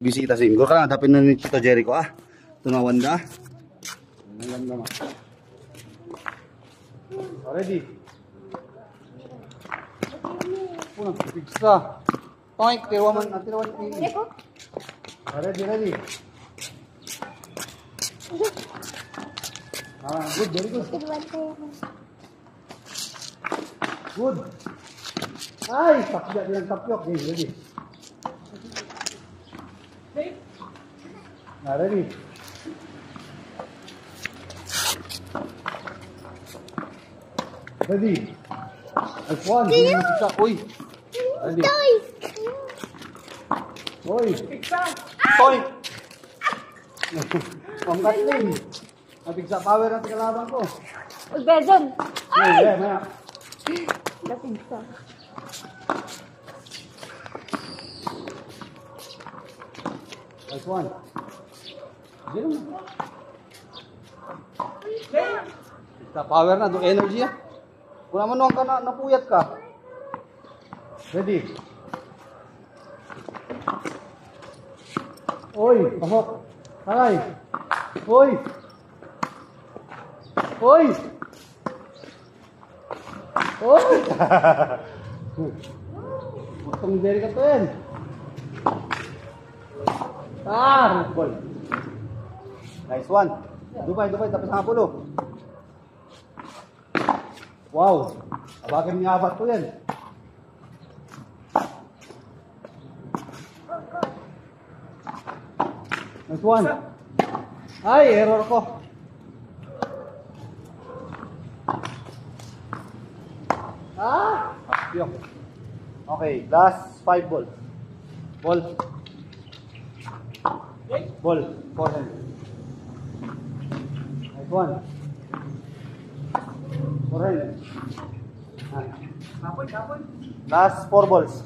Bisita sa Ingor ka lang, tapin na ni Tito Jericho tunawan da. Ready? Punang pigsa. Toink, tirawan ini. Ready. Good, very good. Good. Ay, tapyok yan, tapyok. Ready. Ready. Ready. As one. Uy. Ready. Uy. Toy. Pangkat din. Napigsa power natin kalaban ko. Uy, Bezon. Ay! Maya. Napigsa. As one. Zero. Sa power na, do energy Kung naman nung ka napuyat ka. Ready. Oy, pahok. Halay. Oy. Oy. Oy. Matong diri ka to yan. Ball. Nice one. Dupay, tapos nga pulo. Wow. Abagan niya abat ko yan. Nice one. Ay, error ko. Yok. Okay, last 5 ball. Ball, forehand. Nice one. Forehand. Last 4 balls.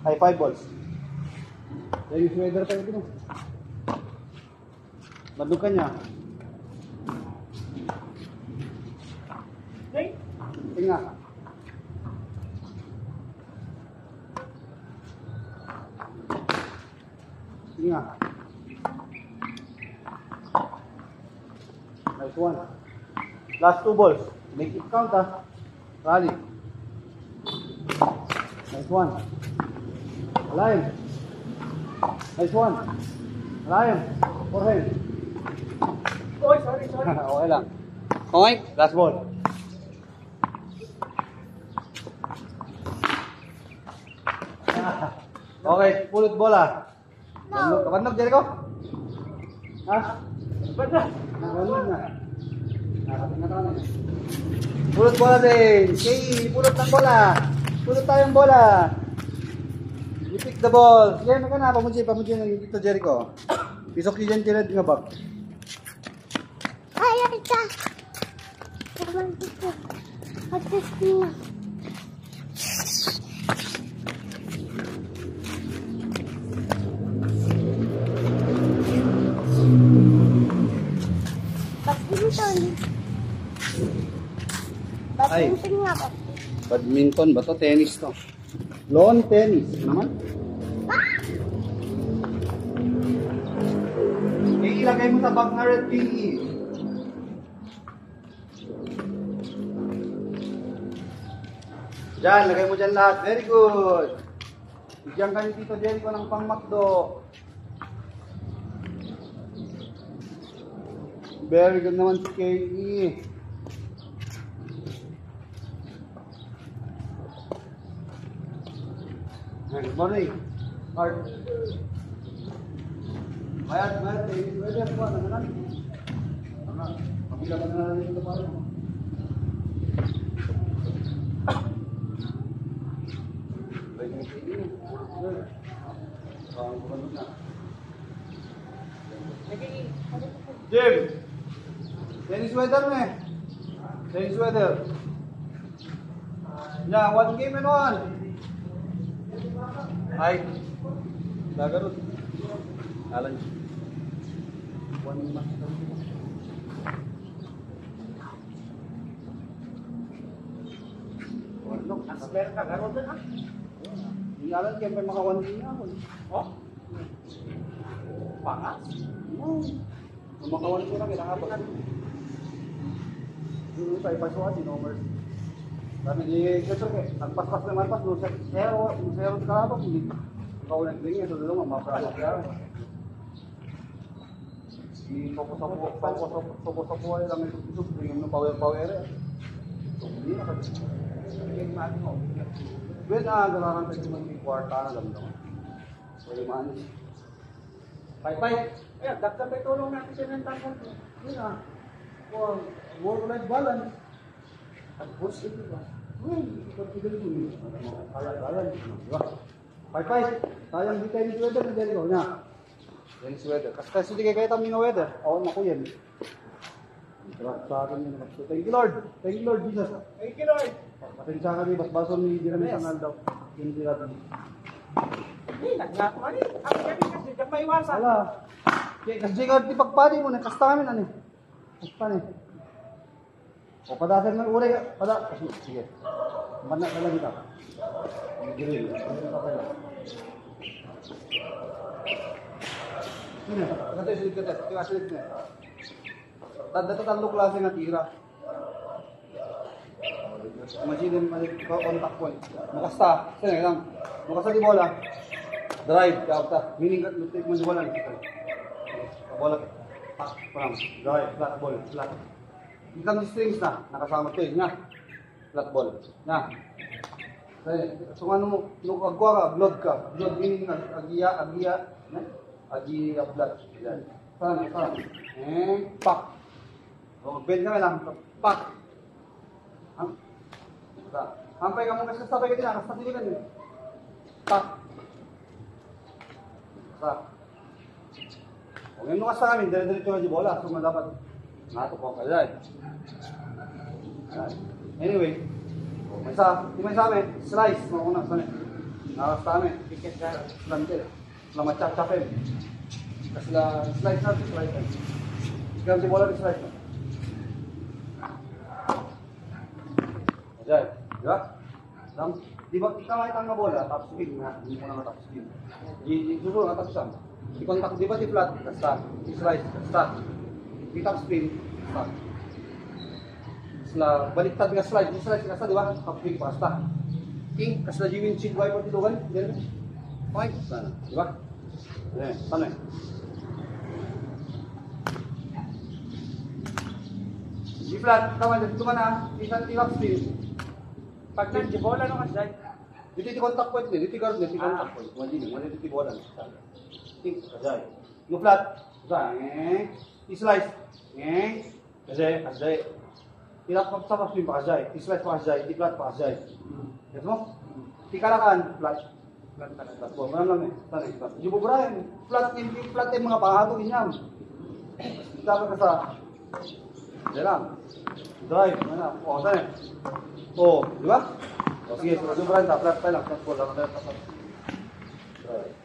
Ay, 5 balls. Yan yung sweater tayo dito. Madug ka niya. Tingnan. Tingnan. Nice one. Last 2 balls. Make it count Rally. Nice one. Align. Nice one. Align. Forehand. Oy, sorry. Okay lang. Okay, last ball. Okay, pulot bola. No. Kapandog, Jericho? Nakapandog na. Pulot bola din. Okay, pulot ng bola. Pulot tayong bola. You pick the ball. Sige, magana. Pamunji ng Tito Jericho. Pisok yun tinad nga bag. Ay, kita. Atas niya. Badminton nga ba? Badminton ba to? Tennis to. Lawn tennis naman. Ilagay mo sa bag na red PE. Diyan, lagay mo dyan lahat. Very good. Bigyan ka ni Tito Jericho ng pang-makdo. Very good naman si KE. Good morning. Art. Mayat, weather po, nanganan. Pagkila ka na rin ito parang. Jim! Tennis weather me. Tennis weather. Yeah, 1 game and 1. Hi. Dagarot. Alan. 1 match. Look, asper ka garot na. Hindi alam kaya pa maka 1 game ako. Oh. Pangas. Makawan ko lang, kailangan. Dulu tayo pasukan, sinomers. Kami di, siyempre, nagpaspas naman pas, doon sa zero kalabang, hindi. Ikaw nagdingin, so doon mapapalas yan. Di sopo-sopo lang ito, bringin mo power eh. So, hindi na kasi. Bigyan natin mo. Well, ganaran tayo naman yung kwarta na lang naman. So, limanis. Bye-bye. Ayan, dagdag ay tulong natin sa ng tangkol. Yun na. Work-life balance. Tapos, ito ba? Ipag-igal ko yun. Kalat-kalat. Diba? Bye-bye. Sayang di tayo ni weather na dyan ko. Na. Yan si weather. Kasi hindi kayo kami ng weather. Oo, naku yan. Diba? Sa akin yun. So, thank you Lord. Thank you Lord Jesus. Thank you, Lord. Pasensya kami. Basbason ni Dirami Sangal daw. Hindi natin. Nagngato ka rin. Ang gabi kasi, diyan maiwasan. Wala. Kasi ka di pagpadi mo, nakasta kami na ni. Kasta ni. O padasan ng uray ka. Sige. Mana ka lang kita. Grill. Sino? Kasi sulit ka tayo. Kaya sulit na. Dito talong klase nga tira. Imagine contact point. Makasta. Sino lang. Makasta di bola. Drive. Kaya meaning ka lutik mo di bola. Bola. Parang drive. Flat ball. Flat. Ikang strings na. Nakasama ito nga. Flat ball. Nga. So ano mo, nung agwa ka, blood ka. Blood meaning agiya, blood. Yan. Saan. Pak. O, bend ka lang. Pak. Hampay ka mo kasi sabay ka din, nakasta din ka din. Pak. Basta. O, ngayon nung kasta kami, dire-diretso na di bola. So, dapat natukok ka dyan. Anyway, may sa amin, slice, mga unang sa amin. Nakasta amin, ticket ka, slantil, lamachachapin. Kasi slice natin, slice natin. Ikaw si bola rin slice natin. Ayan, di ba? Di ba, ikaw makita nga bola, top spin na, hindi mo na top spin. Susunod na top spin. Ikontak, di ba di flat, kasta, slice, kasta. Di top spin, kasta. Kasla baliktad nga slide, kasta di ba? Top-king kasta. King kasla jiwin chin wipe at tilugan, diyan. Okay, sana, di ba? Eh, sana. Di flat, tama dito ka na, isan spin. Pag nag-bola no kasi, Dito yung contact point dito yung guard dito yung contact point. Wala dito yung bola. King, kasay. Yung flat, kasay. I-slice. Kasay. Ilat pa sa spin pa kasay, i-slice pa kasay, i-flat pa kasay. Yes mo? Tikalakan, flat. Flat po, maram lang eh. Tanay, flat. Yung bubrayan, flat yung mga pangatong inyam. Dapat ka sa, yan lang. Drive, mana? O, tanay. O, di ba? O, sige, yung bubrayan, flat pa lang. Flat po lang, drive. Drive.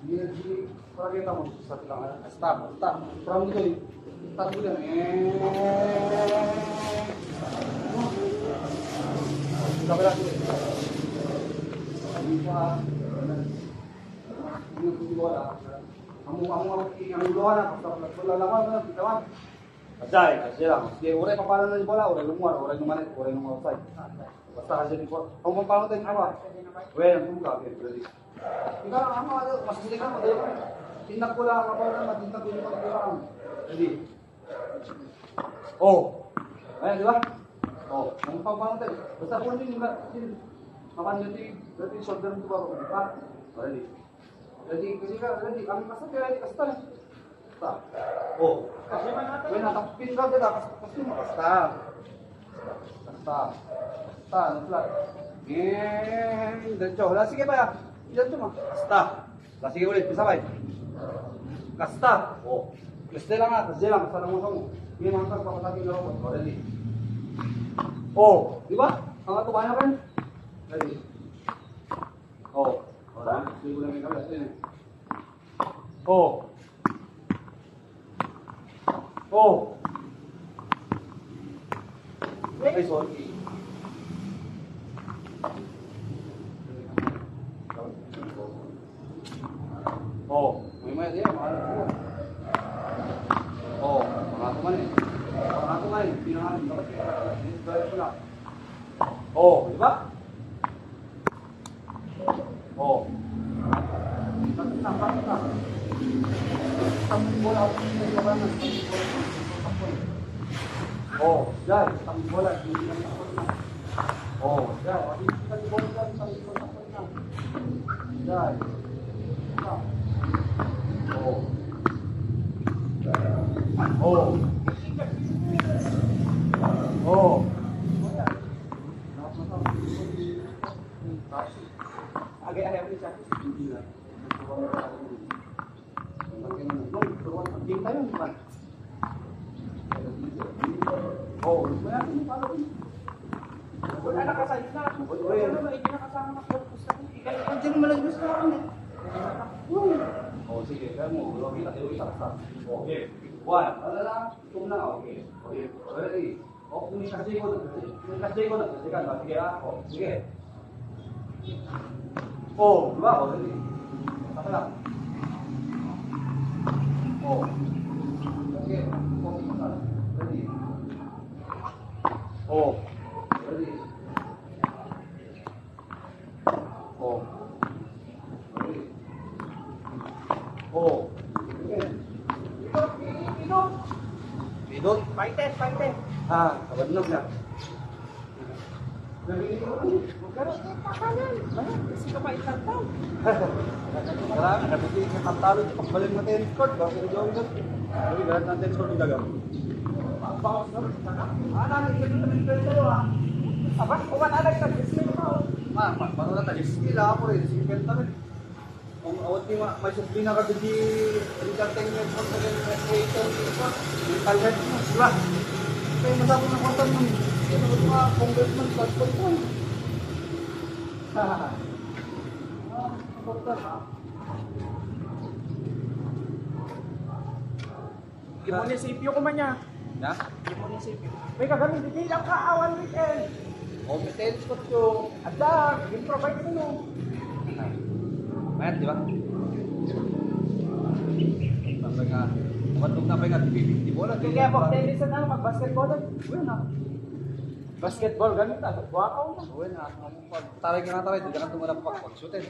Hindi, para kita mo, start lang. Stop. From dito eh. Start mo lang. Sabi lang dito. Sabi pa. Hindi ko wala. Ang luha na. Basta wala lang. Bitawan. Kasi lang. Sige, uray pa pala na yung bola. Uray lumuar. Uray lumanit. Uray lumuar outside. Basta kasi yung bola. Ang pampano tayo nawa. Well, ang tumuka. Okay, ready. Ikaw lang ang mga. Mas hindi ka. Madali ka. Tindak ko lang. Matindak ko lang. Ready. Oh. Ayan, di ba? Oh, ang pampano tayo. Basta po nyo yung makanyo shoulder mo ba? Diba? Ready. Ready ka. Ang kasat ready. Kasta na. Kasta. Oh. kasi man natin. When natapin ka dito, kasi mo. Kasta. Ano flat? Diretso. Wala, sige pa. Diretso mo. Kasta. Wala, sige ulit. Pisabay. Kasta. Oh. Kasta lang nga. Kasta lang. Kasta lang mo. Hindi naman ka papatakin na robot. O, ready. Oh, di ba? Ang atubayan ka rin. Ready. Oh. Wala. Sige ko lang yung kamay. Oh. Ay, sorry. Oh, may maya dia, mahal ko. Oh, pangato man eh. Pangato man eh. Pinangalan, dapat kita. Ko na. Oh, di ba? Oh. Bakit na, bakit na? Tambong bola ako sa labanan. Oh, dyan, tambong bola. Oh, dyan. Tambong bola dyan, tambong bola dyan. Dyan. Oh. Oh. Oh. Agay-agay mo siya. Hindi na. Game tayo, di ba? Oh, wala na yung palo. Wala nakasalit na. Wala na, hindi nakasama na corpus na. Andiyan yung malagos na ako. Oh, sige, kaya mo. Kita, kita. Okay. One. Wala lang. Ito na. Okay. Okay. Ready. Oh, kung kasi ko na. Kasi ko na. Sige ka. Sige ah. Oh, sige. Oh, diba? Oh, ready. Saka lang. Oh. Okay. Oh, ready. Oh. Ready. Oh. Ready. Oh. Okay. Pidot. Fighter, fighter. Ah, kabadlog na. Kita ka nun. Kasi ka pa isang taon. Karami, nabuti sa pantalo sa pagbalik na tennis court. Bakit na jogging doon? Sabi, lahat ng tennis court yung dagam. Bawas na rin. Nang ito naman ito ah. Aba, kuman alag ka. Display pa. Paano na tayo? Skill ako rin. Sige, kenta rin. Kung awat niyo, may sabi na kasi di entertainment mo sa recreation. Mental health mo, diba? Kaya masabi ng kontan mo. Kaya naman mga congressman, platform ko. Hahaha. Yung munisipyo ko man niya. Na? Yung munisipyo. May kagamin, hindi lang kaawan weekend. O, may tennis court yung... Ada, yung provide mo no. Mayat, di ba? Sampai nga, matog na pa nga, di bola. Kaya pag tennis na mag-basketball, wala na. Basketball, ganun na. Wakaw na. Uy na, taray ka na taray, di ka tumala pa pag-shootin.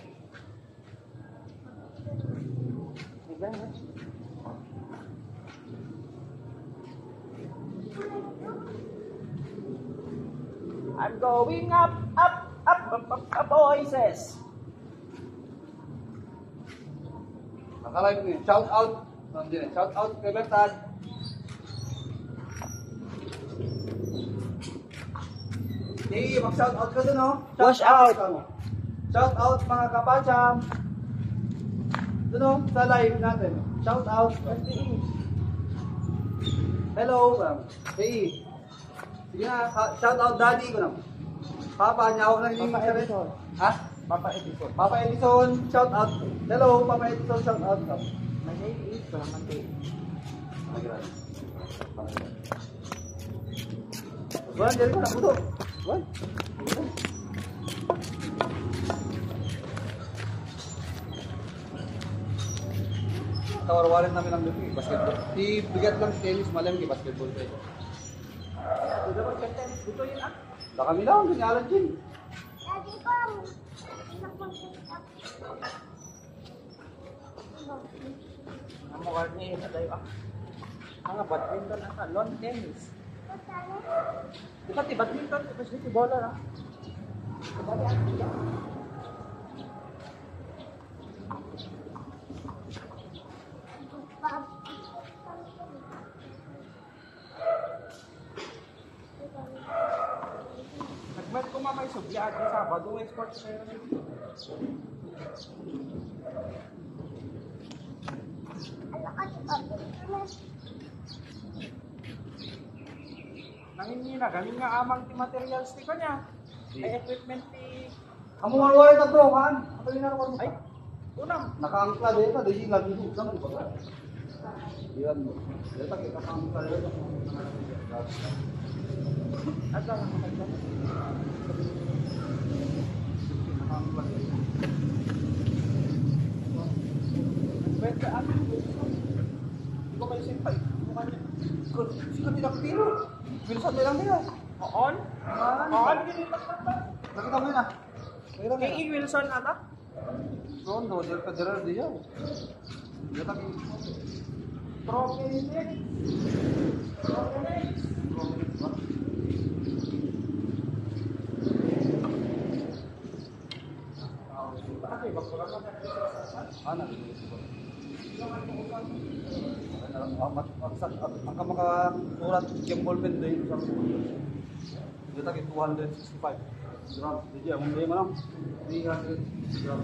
Diba na? I'm going up, up, up, up, up, up, voices. Nakalive ko yun. Shout out. Nandiyan eh. Shout out kay Bertad. Hey, mag-shout out ka dun, oh. Wash out. ka mo. Shout out mga kapacham. Dun, oh, sa live natin. Shout out. Hello. Hey. Sige na, shout out daddy ko na. Papa, niya ako nang Papa Edison. Ha? Papa Edison. Papa Edison, shout out. Hello, Papa Edison, shout out. My name is Salamante. Buwan, dyan ko na puto. Buwan. Tawarwarin namin ang lupi, basketball. Si bigat lang si tennis, malam kay basketball tayo. Ito dapat ka tennis. Dito yun ah. Da kami lang, ganyalan dyan. Lagi bang. Nakapagkita. Ang mukha niya yun tayo ah. Mga badminton ah. Lawn tennis. Diba ti badminton? Diba siya ti bola ah. Diba di ah. Nagmat ko mamay subya at Sabado may sports fair na dito. Nangingina, galing nga amang ti materials ti kanya. Ay equipment ti... Amo warwarin na bro, kan? Ako yung nakawarwarin mo. Ay, unang. Nakaangkla din ito, dahil lagi ito. Saan mo ba? Yan mo. Dito kita nakaangkla din ito. Asa nga kapag sa akin. Hindi ko kayo simpa. Mukha niya. Sino tinakbiro? Wilson na lang nila. On? On? Nakita mo yun ah. Nakita mo yun Kay Wilson ata? Rondo, del Federer di yan. Dia tapi Trophy niya. anak. Ang makasurat yung ballpen din sa dia tapi 265 gram. Jadi ang dia mana? 300 gram.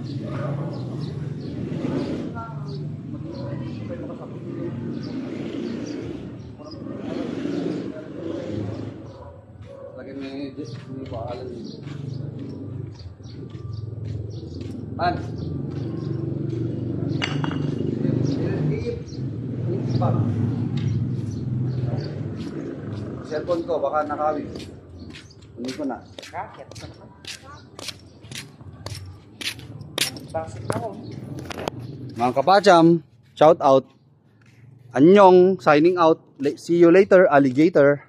Lagi ni bahalan ni. Man. Cellphone ko baka nakawin. Kunin ko na. Racket. Basik na ako. Mga kapacham, shout out. Anyong, signing out. See you later, alligator.